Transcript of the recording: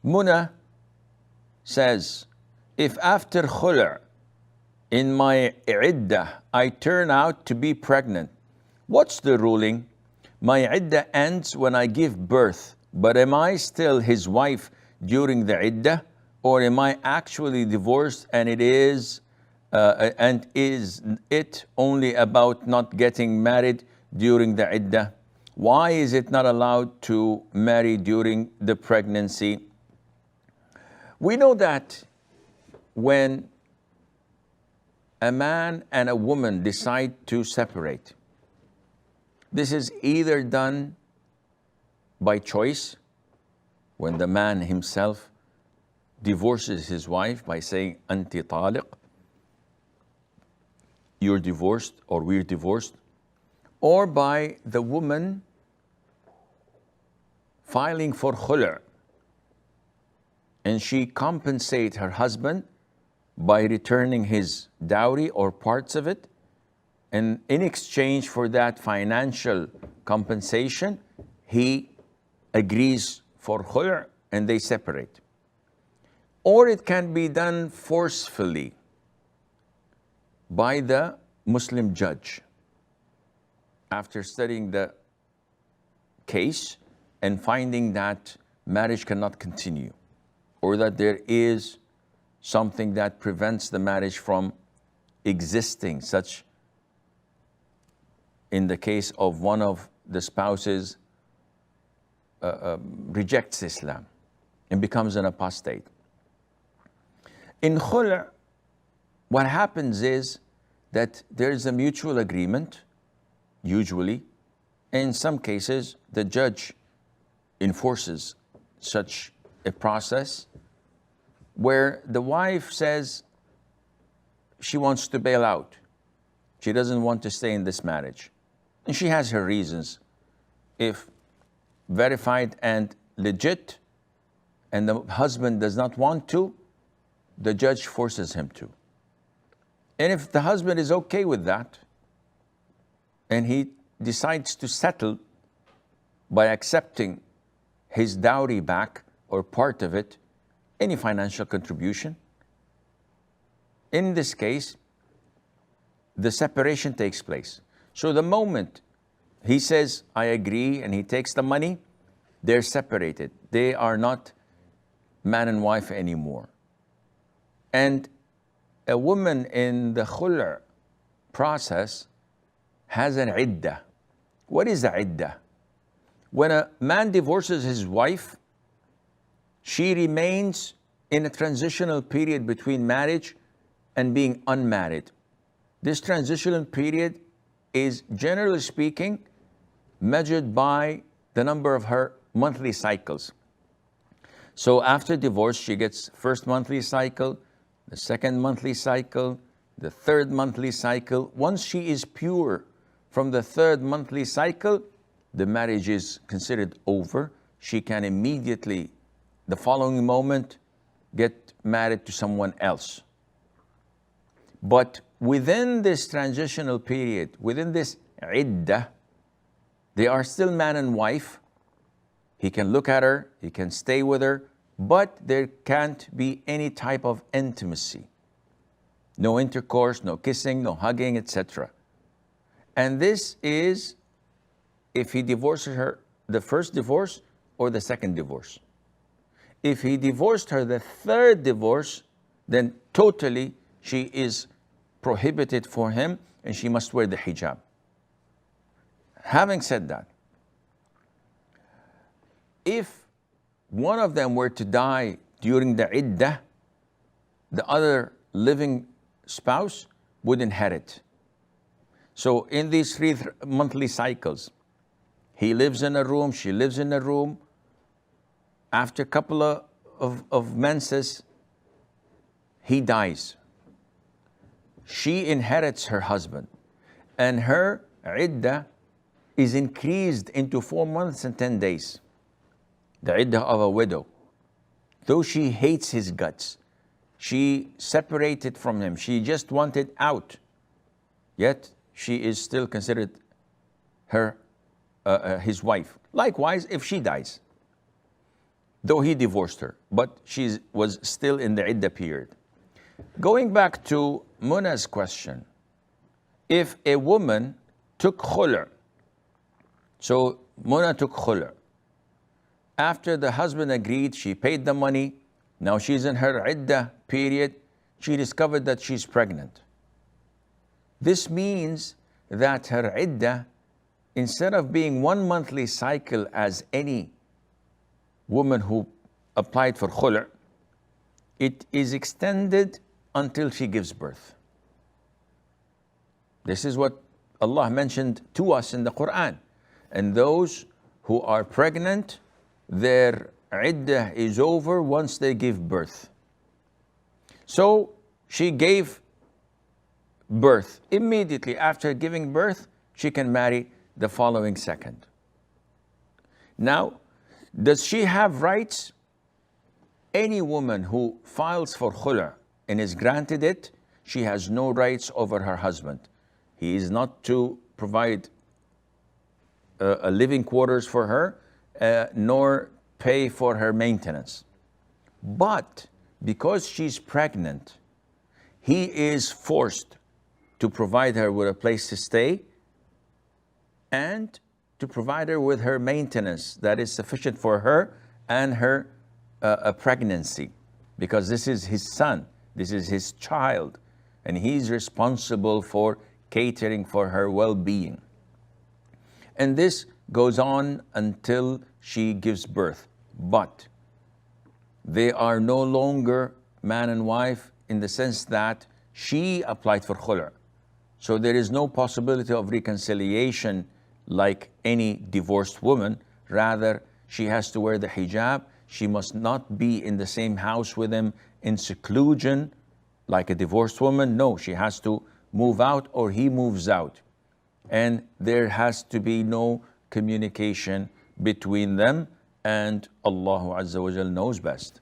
Muna says, if after khula' in my iddah I turn out to be pregnant, what's the ruling? My iddah ends when I give birth, but am I still his wife during the iddah, or am I actually divorced and is it only about not getting married during the iddah? Why is it not allowed to marry during the pregnancy? We know that when a man and a woman decide to separate, this is either done by choice, when the man himself divorces his wife by saying, Anti taliq, you're divorced or we're divorced, or by the woman filing for khula', and she compensates her husband by returning his dowry or parts of it, and in exchange for that financial compensation, he agrees for khula' and they separate. Or it can be done forcefully by the Muslim judge after studying the case and finding that marriage cannot continue, or that there is something that prevents the marriage from existing, such in the case of one of the spouses rejects Islam and becomes an apostate. In khula', what happens is that there is a mutual agreement, usually. In some cases, the judge enforces such a process where the wife says she wants to bail out. She doesn't want to stay in this marriage. And she has her reasons. If verified and legit, and the husband does not want to, the judge forces him to. And if the husband is okay with that, and he decides to settle by accepting his dowry back or part of it, any financial contribution, in this case, the separation takes place. So the moment he says, I agree, and he takes the money, they're separated. They are not man and wife anymore. And a woman in the khula' process has an iddah. What is the iddah? When a man divorces his wife, she remains in a transitional period between marriage and being unmarried. This transitional period is, generally speaking, measured by the number of her monthly cycles. So after divorce, she gets first monthly cycle, the second monthly cycle, the third monthly cycle. Once she is pure from the third monthly cycle, the marriage is considered over. She can immediately, the following moment, get married to someone else. But within this transitional period, within this iddah, they are still man and wife. He can look at her, he can stay with her, but there can't be any type of intimacy. No intercourse, no kissing, no hugging, etc. And this is if he divorces her the first divorce or the second divorce. If he divorced her the third divorce, then totally she is prohibited for him and she must wear the hijab. Having said that, if one of them were to die during the iddah, the other living spouse would inherit. So in these 3 monthly cycles, he lives in a room, she lives in a room. After a couple of menses, he dies. She inherits her husband, and her iddah is increased into 4 months and 10 days. The iddah of a widow. Though she hates his guts, she separated from him, she just wanted out, yet she is still considered his wife. Likewise, if she dies. though he divorced her, but she was still in the iddah period. Going back to Muna's question, if a woman took khula, so Muna took khula. After the husband agreed, she paid the money. Now she's in her iddah period. She discovered that she's pregnant. This means that her iddah, instead of being one monthly cycle as any woman who applied for khula, it is extended until she gives birth. This is what Allah mentioned to us in the Quran. And those who are pregnant, their iddah is over once they give birth. So she gave birth. Immediately after giving birth, she can marry the following second. Now, does she have rights? Any woman who files for khula and is granted it, she has no rights over her husband. He is not to provide a living quarters for her, nor pay for her maintenance. But because she's pregnant, he is forced to provide her with a place to stay and to provide her with her maintenance that is sufficient for her and her pregnancy, because this is his son, this is his child, and he's responsible for catering for her well-being. And this goes on until she gives birth. But they are no longer man and wife in the sense that she applied for khula. So there is no possibility of reconciliation like any divorced woman. Rather, she has to wear the hijab. She must not be in the same house with him in seclusion like a divorced woman. No, she has to move out or he moves out. And there has to be no communication between them, and Allah Azza wa Jal knows best.